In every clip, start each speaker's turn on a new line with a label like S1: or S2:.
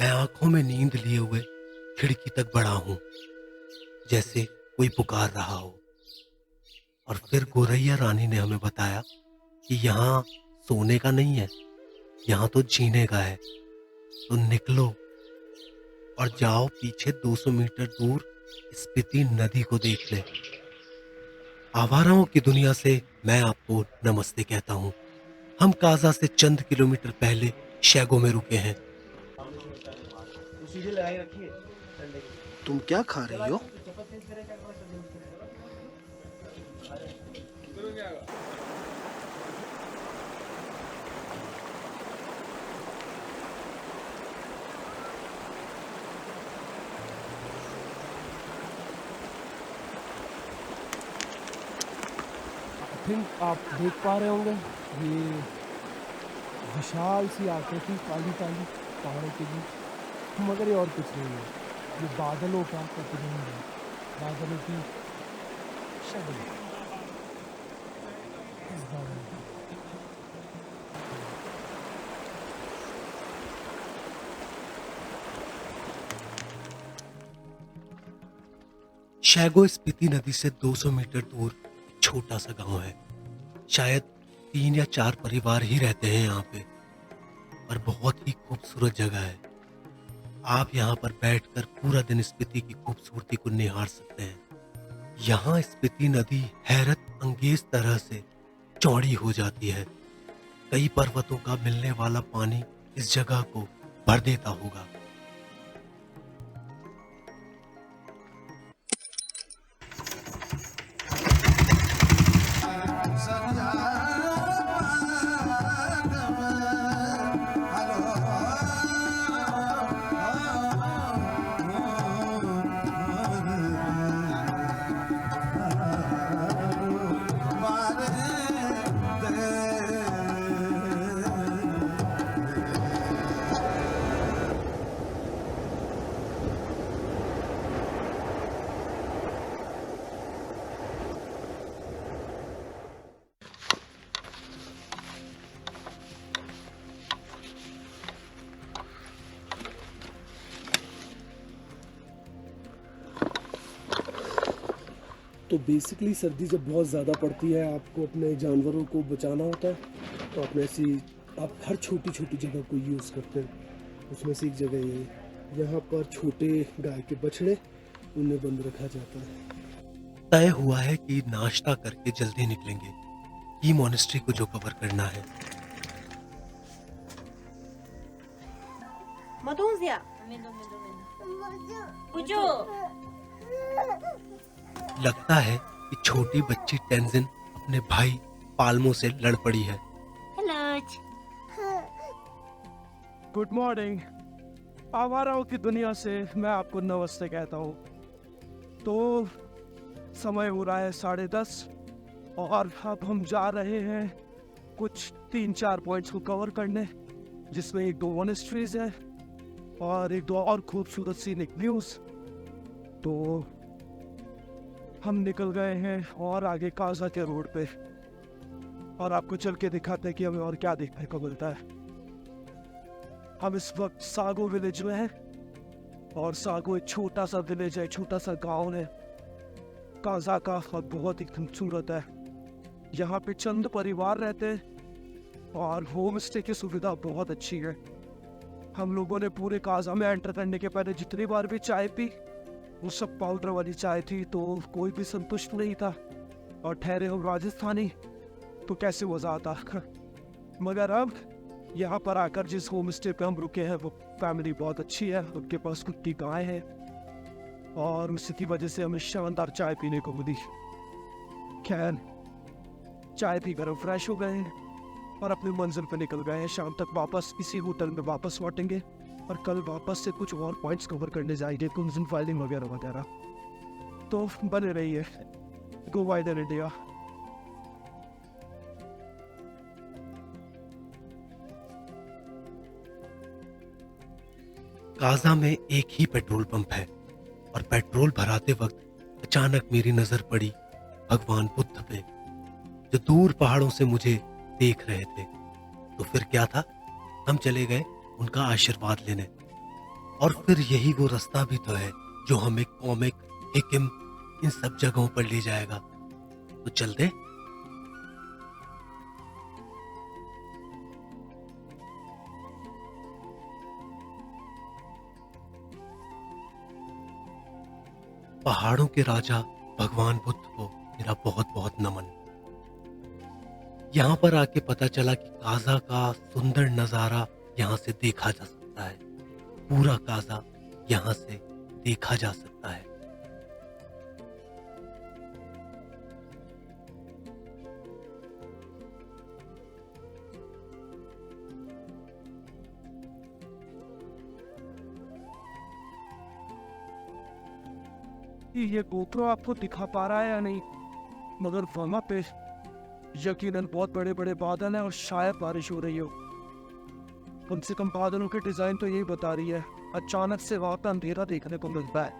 S1: मैं आंखों में नींद लिए हुए खिड़की तक बढ़ा हूँ, जैसे कोई पुकार रहा हो। और फिर गोरैया रानी ने हमें बताया कि यहाँ सोने का नहीं है, यहाँ तो जीने का है। तो निकलो और जाओ पीछे 200 मीटर दूर स्पीति नदी को देख ले। आवाराओं की दुनिया से मैं आपको नमस्ते कहता हूँ। हम काजा से चंद किलोमीटर पहले शैगो में रुके हैं।
S2: तुम क्या खा रही हो?
S3: थिंक आप देख पा रहे होंगे ये विशाल सी आकृति काली काली पहाड़ों के बीच, मगर ये और कुछ नहीं है, ये बादलों का प्रतिबिंब है, बादलों की शक्ल इस बादल की।
S1: शैगो स्पीति नदी से 200 मीटर दूर एक छोटा सा गांव है। शायद 3 या 4 परिवार ही रहते हैं यहाँ पे, पर बहुत ही खूबसूरत जगह है। आप यहाँ पर बैठकर पूरा दिन स्पीति की खूबसूरती को निहार सकते हैं। यहाँ स्पीति नदी हैरत अंगेज तरह से चौड़ी हो जाती है। कई पर्वतों का मिलने वाला पानी इस जगह को भर देता होगा।
S3: तो बेसिकली सर्दी जब बहुत ज़्यादा पड़ती है, आपको अपने जानवरों को बचाना होता है, तो आप ऐसी आप हर छोटी छोटी जगह को यूज़ करते हैं। उसमें से एक जगह ये है, यहाँ पर छोटे गाय के बछड़े उन्हें बंद रखा जाता है।
S1: तय हुआ है कि नाश्ता करके जल्दी निकलेंगे, की मॉनेस्ट्री को जो कवर करना है।
S4: Madunzia. Pujo.
S1: लगता है कि छोटी बच्ची टेंजिन अपने भाई पाल्मो से लड़ पड़ी है।
S4: Hello.
S3: Good morning. आवाराओं की दुनिया से मैं आपको नमस्ते कहता हूँ। तो समय हो रहा है 10:30 और अब हम जा रहे हैं कुछ 3-4 पॉइंट्स को कवर करने, जिसमें 1-2 मॉनेस्ट्रीज है और 1-2 और खूबसूरत सीनिक व्यूज। तो हम निकल गए हैं और आगे काजा के रोड पे, और आपको चल के दिखाते हैं कि हमें और क्या देखने को मिलता है। हम इस वक्त सागो विलेज में हैं, और सागो एक छोटा सा विलेज है, छोटा सा गांव है काजा का, और बहुत ही खूबसूरत है। यहाँ पे चंद परिवार रहते हैं और होम स्टे की सुविधा बहुत अच्छी है। हम लोगों ने पूरे काजा में एंटर करने के पहले जितनी बार भी चाय पी, वो सब पाउडर वाली चाय थी, तो कोई भी संतुष्ट नहीं था। और ठहरे हम राजस्थानी, तो कैसे मजा आता। मगर अब यहाँ पर आकर जिस होम स्टे पे हम रुके हैं, वो फैमिली बहुत अच्छी है, उनके पास खुद की गाय है, और उसी वजह से हमें शानदार चाय पीने को मिली। खैर, चाय पीकर हम फ्रेश हो गए हैं और अपनी मंजिल पे निकल गए हैं। शाम तक वापस इसी होटल में वापस लौटेंगे, और कल वापस से कुछ और पॉइंट्स कवर करने जाएंगे, कुंजन फाइलिंग वगैरह वगैरह। तो बने रहिए। गो वाइडर इंडिया।
S1: काजा में एक ही पेट्रोल पंप है, और पेट्रोल भराते वक्त अचानक मेरी नजर पड़ी भगवान बुद्ध पे, जो दूर पहाड़ों से मुझे देख रहे थे। तो फिर क्या था, हम चले गए उनका आशीर्वाद लेने। और फिर यही वो रास्ता भी तो है जो हमें कॉमिक, हिकिम, इन सब जगहों पर ले जाएगा। तो चल दे। पहाड़ों के राजा भगवान बुद्ध को मेरा बहुत बहुत नमन। यहाँ पर आके पता चला कि काजा का सुंदर नजारा यहाँ से देखा जा सकता है। पूरा काजा यहाँ से देखा जा सकता है।
S3: ये गोप्रो आपको दिखा पा रहा है या नहीं, मगर वहां पे यकीनन बहुत बड़े बड़े बादल हैं और शायद बारिश हो रही हो। कम से कम बादलों के डिजाइन तो यही बता रही है। अचानक से वहां पर अंधेरा देखने को मिलता है।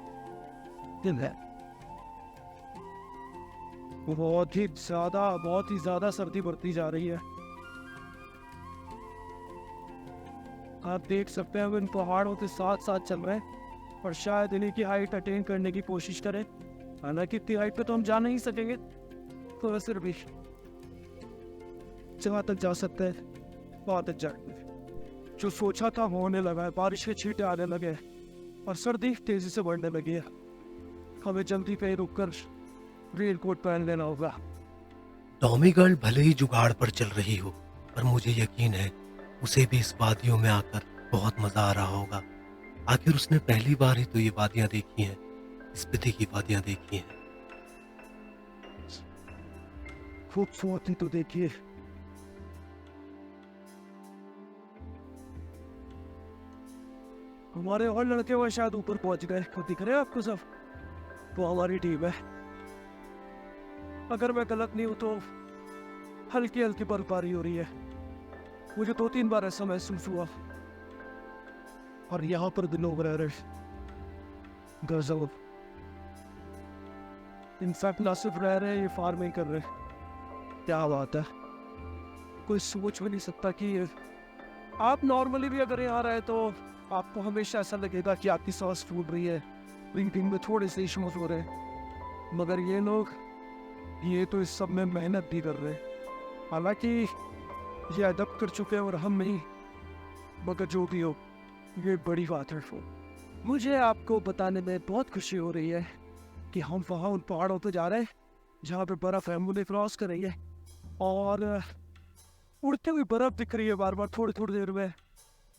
S3: दिन है, बहुत ही ज्यादा सर्दी बढ़ती जा रही है। आप देख सकते हैं हम इन पहाड़ों के साथ साथ चल रहे हैं और शायद इन्हीं की हाइट अटेन करने की कोशिश करें। हालांकि इतनी हाइट पे तो हम जा नहीं सकेंगे, तो फिर भी जहाँ तक जा सकते हैं वहाँ तक जाएंगे। जो सोचा था होने लगा है, बारिश के छींटे आने लगे और सर्दी तेजी से बढ़ने लगी है। हमें जल्दी पे रुककर रेन कोट पहन लेना होगा।
S1: टॉमी गर्ल भले ही जुगाड़ पर चल रही हो, पर मुझे यकीन है उसे भी इस वादियों में आकर बहुत मजा आ रहा होगा। आखिर उसने पहली बार ही तो ये वादियां देखी हैं, स्पीति की वादियां देखी हैं।
S3: खूबसूरती तो देखिए। हमारे और लड़के वो शायद ऊपर पहुंच गए, वो दिख रहे हैं आपको सब? वो हमारी टीम है। अगर मैं गलत नहीं हूं तो हल्की हल्की बर्फबारी हो रही है। मुझे 2-3 बार ऐसा महसूस हुआ। और यहाँ पर भी लोग रह रहे गजब। इनफैक्ट ना सिर्फ रह रहे, ये फार्मिंग कर रहे। क्या बात है, कोई सोच भी नहीं सकता कि आप नॉर्मली भी अगर यहाँ रहे तो आपको हमेशा ऐसा लगेगा कि आपकी सांस फूट रही है, ब्रीथिंग में थोड़े से इश्यूज हो रहे हैं। मगर ये लोग ये तो इस सब में मेहनत भी कर रहे हैं। हालांकि ये अदब कर चुके हैं और हम नहीं, मगर जो भी हो ये बड़ी बात है। मुझे आपको बताने में बहुत खुशी हो रही है कि हम वहाँ उन पहाड़ों पे जा रहे हैं जहाँ पे बर्फ है। मुझे क्रॉस करेंगे और उड़ती हुई बर्फ दिख रही है बार बार थोड़ी थोड़ी देर में,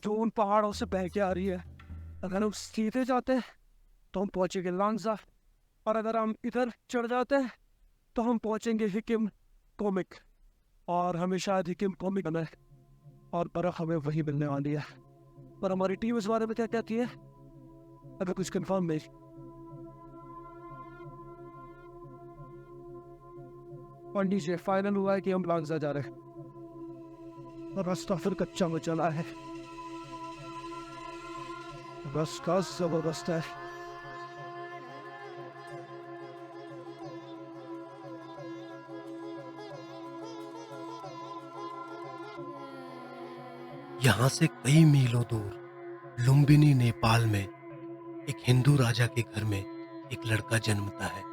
S3: जो उन पहाड़ों से बह के आ रही है। अगर हम सीधे जाते हैं तो हम पहुँचेंगे लांगजा, और अगर हम इधर चढ़ जाते हैं तो हम पहुँचेंगे हिकिम कॉमिक, और हमें शायद हिकिम कॉमिक बना है और बर्फ हमें वही मिलने वाली है। पर हमारी टीम इस बारे में क्या कहती है अगर कुछ कंफर्म नहीं। पंडित जी, फाइनल हुआ है कि हम लांगजा जा रहे हैं। रास्ता फिर कच्चा में चला है, रास्ता जबरदस्त है।
S1: यहाँ से कई मीलों दूर लुम्बिनी नेपाल में एक हिंदू राजा के घर में एक लड़का जन्मता है।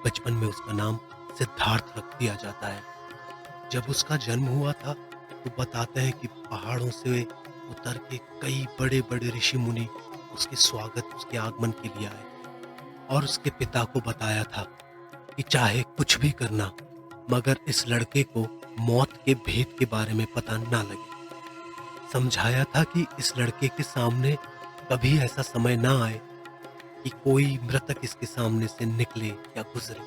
S1: बचपन में उसका नाम सिद्धार्थ रख दिया जाता है। जब उसका जन्म हुआ था तो बताते हैं कि पहाड़ों से उतर के कई बड़े बड़े ऋषि मुनि उसके स्वागत, उसके आगमन के लिए आए और उसके पिता को बताया था कि चाहे कुछ भी करना, मगर इस लड़के को मौत के भेद के बारे में पता ना लगे। समझाया था कि इस लड़के के सामने कभी ऐसा समय ना आए कि कोई मृतक इसके सामने से निकले या गुजरे।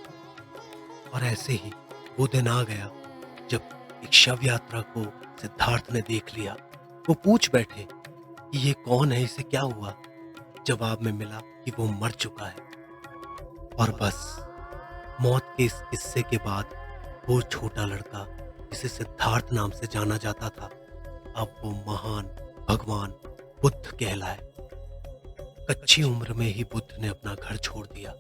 S1: और ऐसे ही वो दिन आ गया जब एक शव यात्रा को सिद्धार्थ ने देख लिया। वो पूछ बैठे कि ये कौन है, इसे क्या हुआ। जवाब में मिला कि वो मर चुका है। और बस मौत के इस किस्से के बाद वो छोटा लड़का जिसे सिद्धार्थ नाम से जाना जाता था, अब वो महान भगवान बुद्ध कहलाए। कच्ची उम्र में ही बुद्ध ने अपना घर छोड़ दिया,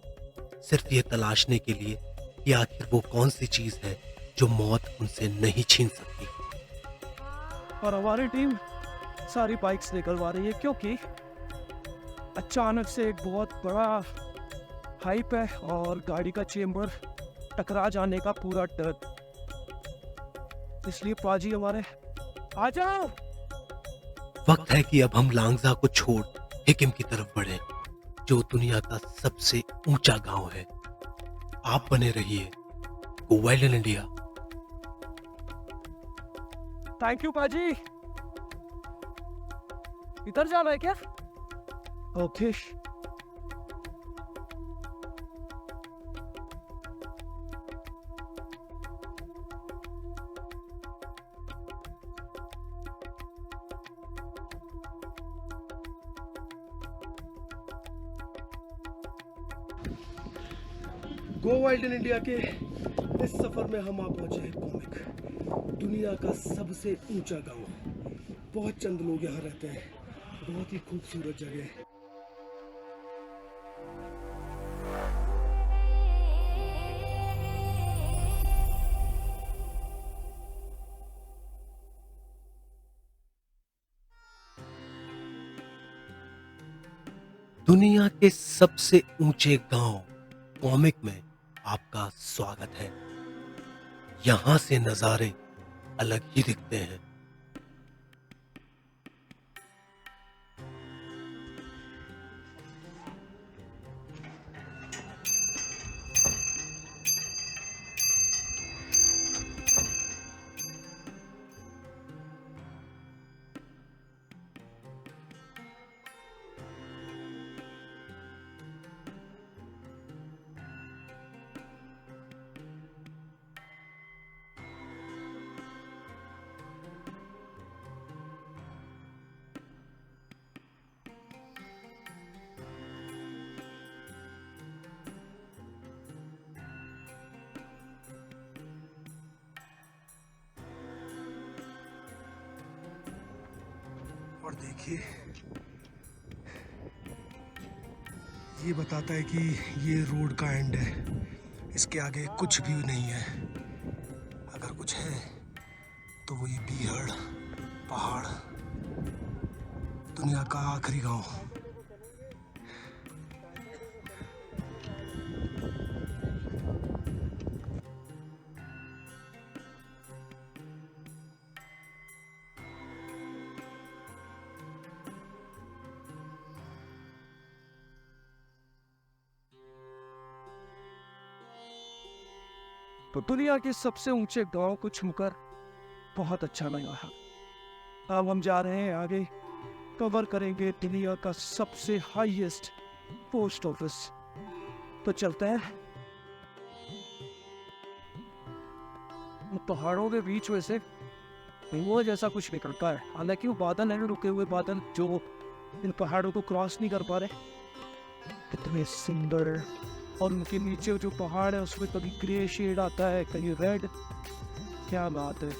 S1: सिर्फ ये तलाशने के लिए कि आखिर वो कौन सी चीज है जो मौत उनसे नहीं छीन सकती।
S3: और हमारी टीम सारी बाइक्स निकलवा रही है क्योंकि अचानक से एक बहुत बड़ा हाइप है और गाड़ी का चेम्बर टकरा जाने का पूरा डर। इसलिए पाजी हमारे आ जाओ।
S1: वक्त है कि अब हम लांगजा को छोड़ हिकिम की तरफ बढ़े, जो दुनिया का सबसे ऊंचा गांव है। आप बने रहिए go wild in India.
S3: Thank you पाजी। इधर जाना है क्या? Okay.
S2: Go wild in India के इस सफर में हम आ पहुंचे हैं कॉमिक, दुनिया का सबसे ऊंचा गांव। बहुत चंद लोग यहाँ रहते हैं, बहुत ही खूबसूरत जगह है।
S1: दुनिया के सबसे ऊंचे गांव कॉमिक में आपका स्वागत है। यहां से नजारे अलग ही दिखते हैं।
S2: और देखिए, ये बताता है कि ये रोड का एंड है, इसके आगे कुछ भी नहीं है। अगर कुछ है तो वो ये बीहड़ पहाड़, दुनिया का आखिरी गांव।
S3: तो दुनिया के सबसे ऊंचे गांव को छूकर बहुत अच्छा लगा है। अब हम जा रहे हैं आगे, कवर करेंगे दुनिया का सबसे हाईएस्ट पोस्ट ऑफिस। तो चलते हैं। पहाड़ों के बीच में से वो जैसा कुछ निकलता है, हालांकि वो बादल है, रुके हुए बादल जो इन पहाड़ों को क्रॉस नहीं कर पा रहे। कितने सुंदर। और उनके नीचे जो पहाड़ है उसमें कभी ग्रे शेड आता है, कहीं रेड। क्या बात है।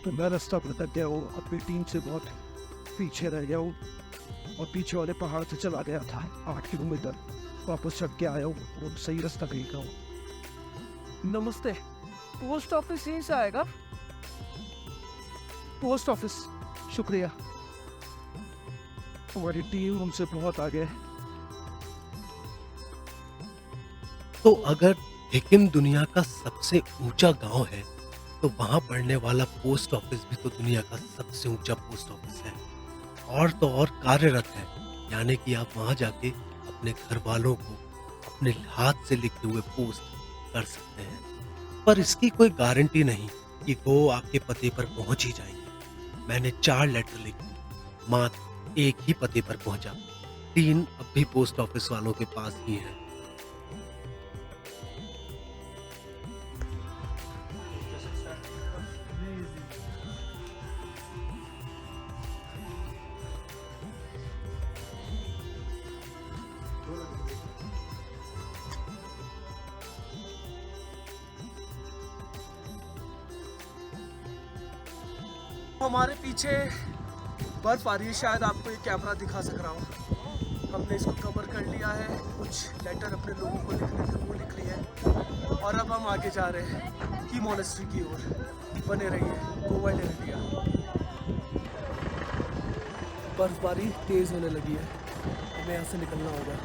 S3: तो मैं रास्ता भटक गया हूँ, अपनी टीम से बहुत पीछे रह गया हूँ और पीछे वाले पहाड़ से चला गया था 8 किलोमीटर। वापस चढ़ के आया हूँ और सही रास्ता कहीं का हूँ। नमस्ते। पोस्ट ऑफिस यहीं से आएगा? पोस्ट ऑफिस, शुक्रिया। हमारी टीम हमसे बहुत आगे है।
S1: तो अगर हिकिम दुनिया का सबसे ऊंचा गांव है, तो वहां पड़ने वाला पोस्ट ऑफिस भी तो दुनिया का सबसे ऊंचा पोस्ट ऑफिस है, और तो और कार्यरत है। यानी कि आप वहां जाके अपने घर वालों को अपने हाथ से लिखे हुए पोस्ट कर सकते हैं। पर इसकी कोई गारंटी नहीं कि वो आपके पते पर पहुंच ही जाएंगे। मैंने 4 लेटर लिखे, मात्र एक ही पते पर पहुंचा, 3 अब भी पोस्ट ऑफिस वालों के पास ही हैं।
S2: हमारे पीछे बर्फ आ रही है, शायद आपको ये कैमरा दिखा सक रहा हूँ। हमने इसको कवर कर लिया है, कुछ लेटर अपने लोगों को लिखने थे वो लिख लिए हैं, और अब हम आगे जा रहे हैं की मोनेस्ट्री की ओर। बने रहिए गो वाइल्ड इन इंडिया। बर्फबारी तेज होने लगी है, हमें यहाँ से निकलना होगा।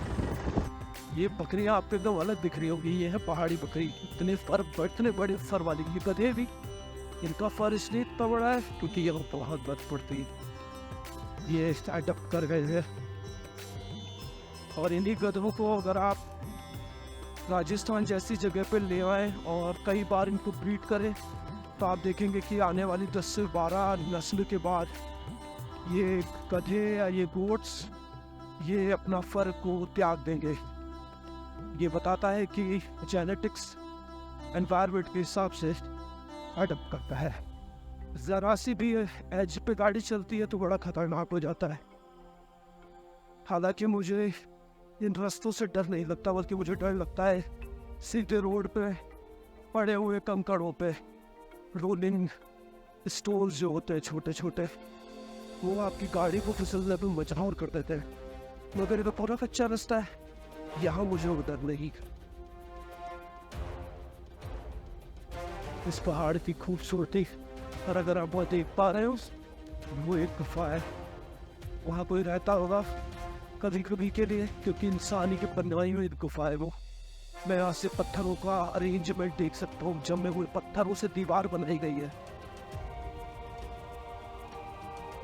S3: ये बकरियां आपको एकदम अलग दिख रही होगी। ये है पहाड़ी बकरी, इतने बड़े फर वाली। ये गधे भी, इनका फर इसलिए इतना बड़ा है क्योंकि ये बहुत बर्फ पड़ती है। ये अडप्ट कर गए हैं। और इन्हीं गधों को अगर आप राजस्थान जैसी जगह पे ले आए और कई बार इनको ब्रीड करें तो आप देखेंगे कि आने वाली 10 से 12 नस्ल के बाद ये गधे या ये गोट्स ये अपना फर को त्याग देंगे। ये बताता है कि जेनेटिक्स एनवायरनमेंट के हिसाब से अडप्ट करता है। ज़रा सी भी एज पे गाड़ी चलती है तो बड़ा खतरनाक हो जाता है। हालांकि मुझे इन रास्तों से डर नहीं लगता, बल्कि मुझे डर लगता है सीधे रोड पे पड़े हुए कंकड़ों पे। रोलिंग स्टोन्स जो होते हैं छोटे छोटे, वो आपकी गाड़ी को फिसलने पे मजबूर कर देते हैं। मगर ये तो पूरा कच्चा रास्ता है, यहाँ मुझे वो डर नहीं। इस पहाड़ की खूबसूरती, और अगर आप वो देख पा रहे हो, वो एक गुफा है। वहाँ कोई रहता होगा कभी कभी के लिए, क्योंकि इंसानी के बनवाई हुई गुफा है वो। मैं यहाँ से पत्थरों का अरेंजमेंट देख सकता हूँ, जमे हुए पत्थरों से दीवार बनाई गई है।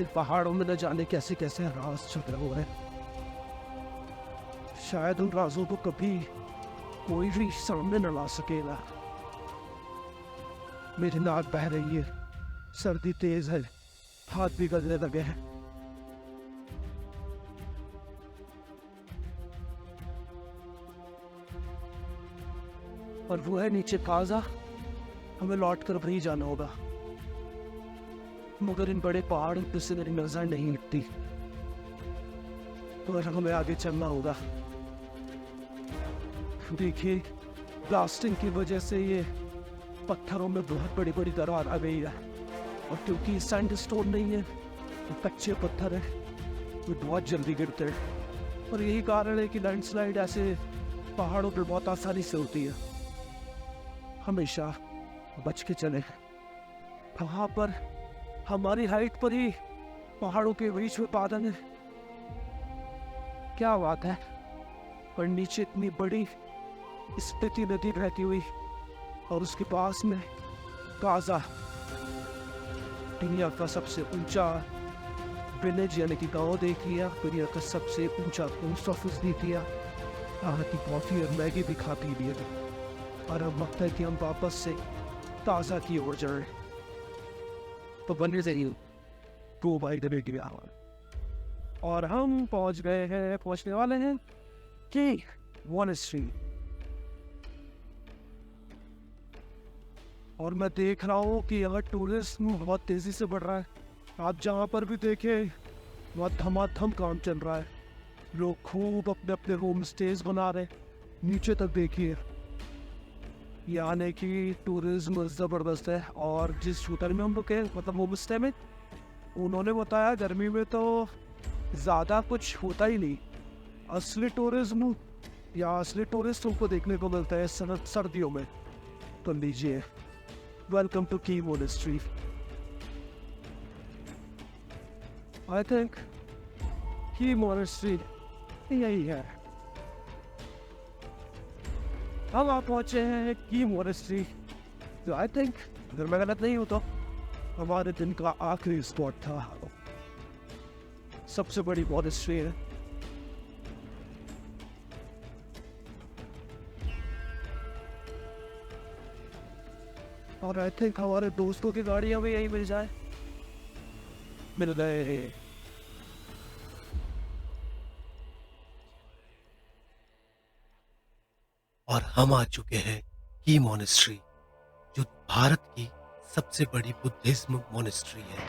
S3: इन पहाड़ों में न जाने कैसे कैसे राज छुपे हुए हैं। शायद उन राजों को कभी कोई भी सामने न ला सकेगा। मेरी नाक बह रही है, सर्दी तेज है, हाथ भी गलने लगे हैं। और वो है नीचे काजा, हमें लौट कर वहीं जाना होगा। मगर इन बड़े पहाड़ों पे से मेरी नजर नहीं हटती, तो हमें आगे चलना होगा। देखिए, ब्लास्टिंग की वजह से ये पत्थरों में बहुत बड़ी बड़ी दरार आ गई है। और क्योंकि सैंडस्टोन नहीं है, तो कच्चे पत्थर है, वो बहुत जल्दी गिरते हैं। और यही कारण है कि लैंडस्लाइड ऐसे पहाड़ों पर बहुत आसानी से होती है। हमेशा बच के चले। वहाँ पर हमारी हाइट पर ही पहाड़ों के बीच में बादल है, क्या बात है। और नीचे इतनी बड़ी स्पीति नदी बहती हुई, और उसके पास में काजा, दुनिया का सबसे ऊंचा विलेज यानी कि गाँव देख लिया, दुनिया का सबसे ऊंचा पोस्ट ऑफिस देख लिया, यहाँ की कॉफी और मैगी भी खा पी लिया। और अब वक्त है कि हम वापस से ताज़ा की ओर जाएं। तो बनने से ही go by the ready hour. और हम पहुंचने वाले हैं कि मॉनेस्ट्री। और मैं देख रहा हूँ कि यहाँ टूरिज्म बहुत तेजी से बढ़ रहा है। आप जहाँ पर भी देखें वहाँ धमाधम काम चल रहा है। लोग खूब अपने अपने होम स्टेज बना रहे। नीचे तक देखिए, यानी कि टूरिज्म ज़बरदस्त है। और जिस होटल में हम लोग गए, मतलब होम स्टे में, उन्होंने बताया गर्मी में तो ज़्यादा कुछ होता ही नहीं। असली टूरिज्म या असली टूरिस्टों को देखने को मिलता है सर्दियों में। तो लीजिए, वेलकम टू की मोनेस्ट्री। आई थिंक की मोनेस्ट्री यही है। हम आप पहुंचे हैं की मोनेस्ट्री, तो आई थिंक अगर मैं गलत नहीं हूं तो हमारे दिन का आखिरी स्पॉट था। सबसे बड़ी मोनेस्ट्री है। और आई थिंक हमारे दोस्तों की गाड़ियां भी यही मिल जाए, मिल गए।
S1: और हम आ चुके हैं की मॉनेस्ट्री, जो भारत की सबसे बड़ी बुद्धिज्म मॉनेस्ट्री है।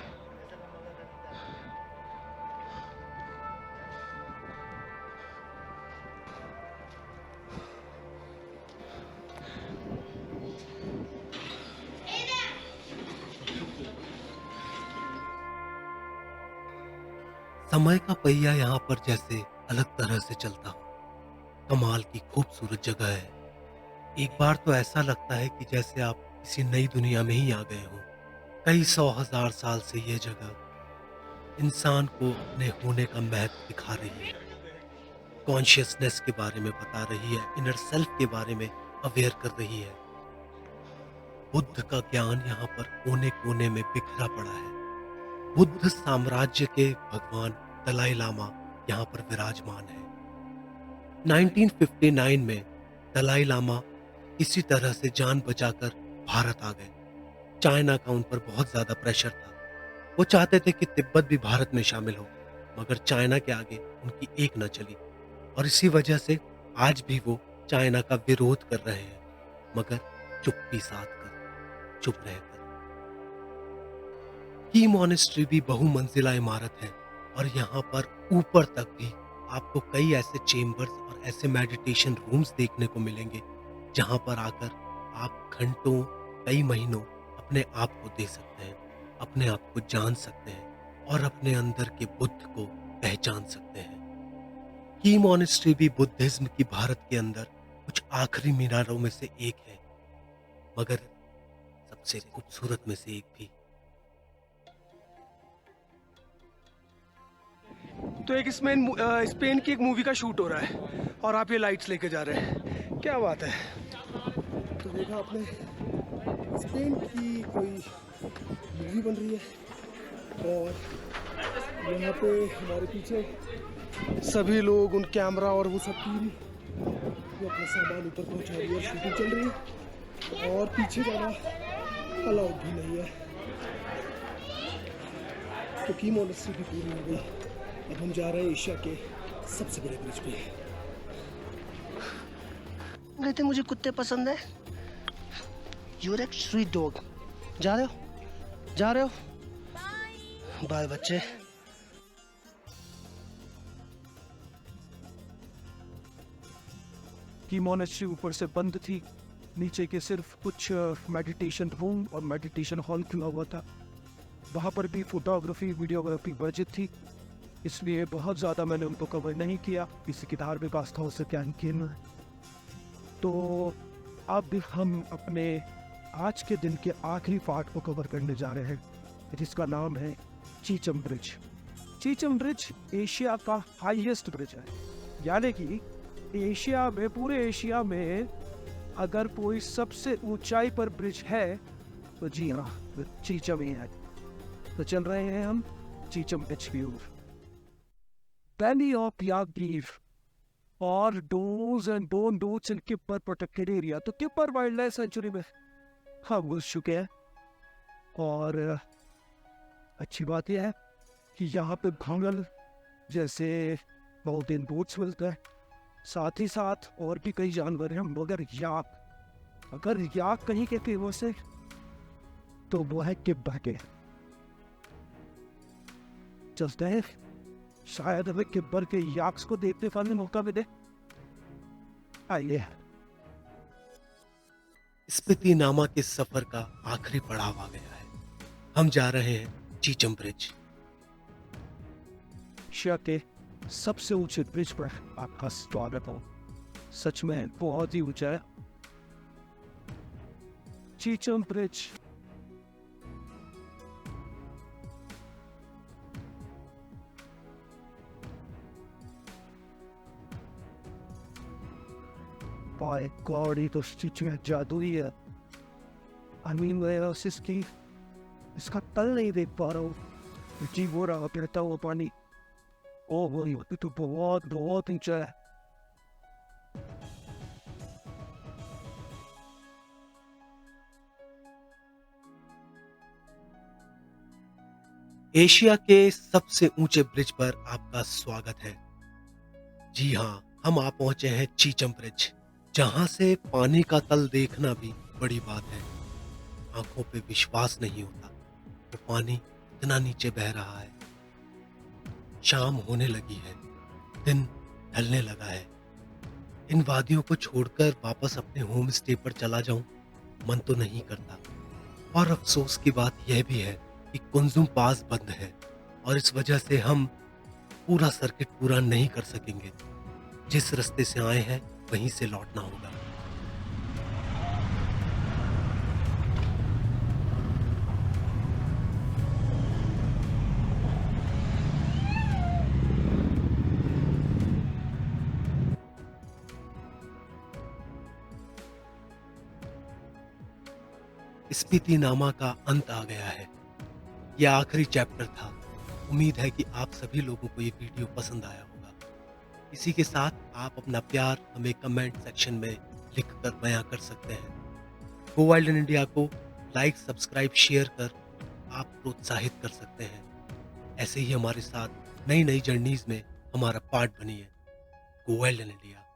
S1: समय का पहिया यहाँ पर जैसे अलग तरह से चलता हो। कमाल की खूबसूरत जगह है। एक बार तो ऐसा लगता है कि जैसे आप किसी नई दुनिया में ही आ गए हो। कई 100,000 साल से यह जगह इंसान को अपने होने का महत्व दिखा रही है, कॉन्शियसनेस के बारे में बता रही है, इनर सेल्फ के बारे में अवेयर कर रही है। बुद्ध का ज्ञान यहाँ पर कोने कोने में बिखरा पड़ा है। बुद्ध साम्राज्य के भगवान दलाई लामा यहाँ पर विराजमान है। 1959 में दलाई लामा इसी तरह से जान बचाकर भारत आ गए। चाइना का उन पर बहुत ज्यादा प्रेशर था। वो चाहते थे कि तिब्बत भी भारत में शामिल हो, मगर चाइना के आगे उनकी एक न चली और इसी वजह से आज भी वो चाइना का विरोध कर रहे हैं, मगर चुप्पी साध कर, चुप रहकर। की मॉनेस्ट्री भी बहुमंजिला इमारत है और यहाँ पर ऊपर तक भी आपको कई ऐसे चेम्बर्स और ऐसे मेडिटेशन रूम्स देखने को मिलेंगे जहाँ पर आकर आप घंटों, कई महीनों अपने आप को दे सकते हैं, अपने आप को जान सकते हैं और अपने अंदर के बुद्ध को पहचान सकते हैं। की मॉनेस्ट्री भी बुद्धिज्म की भारत के अंदर कुछ आखिरी मीनारों में से एक है, मगर सबसे खूबसूरत में से एक भी।
S2: तो एक स्पेन की एक मूवी का शूट हो रहा है और आप ये लाइट्स लेके जा रहे हैं, क्या बात है। तो देखा आपने, स्पेन की कोई मूवी बन रही है और यहाँ पे हमारे पीछे सभी लोग, उन कैमरा और वो सब टीम वो अपना सामान ऊपर पहुँचा रही है, शूटिंग चल रही है और पीछे जाना अलाउड भी नहीं है। तो की मॉनेस्ट्री भी पूरी हो गई। अब हम जा रहे हैं एशिया के सबसे बड़े ब्रिज पे।
S4: कहते मुझे कुत्ते पसंद है। यूर एक स्वीट डॉग। जा रहे हो, जा रहे हो, बाय बच्चे।
S3: की मॉनेस्ट्री ऊपर से बंद थी, नीचे के सिर्फ कुछ मेडिटेशन रूम और मेडिटेशन हॉल खुला हुआ था। वहाँ पर भी फोटोग्राफी, वीडियोग्राफी वर्जित थी, इसलिए बहुत ज़्यादा मैंने उनको कवर नहीं किया। किसी की धार्मिक आस्थाओं से क्या किया। तो अब हम अपने आज के दिन के आखिरी पार्ट को कवर करने जा रहे हैं, जिसका नाम है Chicham bridge. Chicham bridge Asia का हाईएस्ट ब्रिज है, यानी कि एशिया में, पूरे एशिया में अगर कोई सबसे ऊंचाई पर ब्रिज है तो जी हाँ, वो चीचम ही है। तो चल रहे हैं हम चीचम ब्रिज की ओर। वैली ऑफ याग्रीव और dos and don't dos in Kibber protected area. तो किप्पर वाइल्ड लाइफ सेंचुरी में हम घुस चुके हैं और अच्छी बात यह है कि यहाँ पे भंगल जैसे माउंटेन गोट्स मिलते हैं, साथ ही साथ और भी कई जानवर हैं, मगर याक, अगर याक कहीं के फेमस है तो वो है किब्बा के। चलते हैं, शायद हमें किब्बर के याक्स को देखने का मौका मिले। आइए।
S1: स्पीति नामा के सफर का आखिरी पड़ाव आ गया है। हम जा रहे हैं चीचम ब्रिज।
S3: एशिया के सबसे ऊंचे ब्रिज पर आपका स्वागत हो। सच में बहुत ही ऊंचा है चीचम ब्रिज। बाय गॉड, ये तो स्टिच में जादू ही है। आई मीन इसकी इसका तल नहीं देख पा रहा हूँ। जी हो रहा बहता हुआ पानी। ओ वही तो बहुत बहुत ऊंचा है।
S1: एशिया के सबसे ऊंचे ब्रिज पर आपका स्वागत है। जी हाँ, हम आ पहुंचे हैं चीचम ब्रिज, जहां से पानी का तल देखना भी बड़ी बात है। आंखों पे विश्वास नहीं होता, वो पानी इतना नीचे बह रहा है। शाम होने लगी है, दिन ढलने लगा है। इन वादियों को छोड़कर वापस अपने होम स्टे पर चला जाऊं मन तो नहीं करता। और अफसोस की बात यह भी है कि कुंजुम पास बंद है और इस वजह से हम पूरा सर्किट पूरा नहीं कर सकेंगे। जिस रास्ते से आए हैं वहीं से लौटना होगा। स्पीति नामा का अंत आ गया है। यह आखिरी चैप्टर था। उम्मीद है कि आप सभी लोगों को ये वीडियो पसंद आया होगा। इसी के साथ आप अपना प्यार हमें कमेंट सेक्शन में लिखकर बयां कर सकते हैं। गो वाइल्ड इन इंडिया को लाइक, सब्सक्राइब, शेयर कर आप प्रोत्साहित कर सकते हैं। ऐसे ही हमारे साथ नई नई जर्नीज में हमारा पार्ट बनिए। गो वाइल्ड इन इंडिया।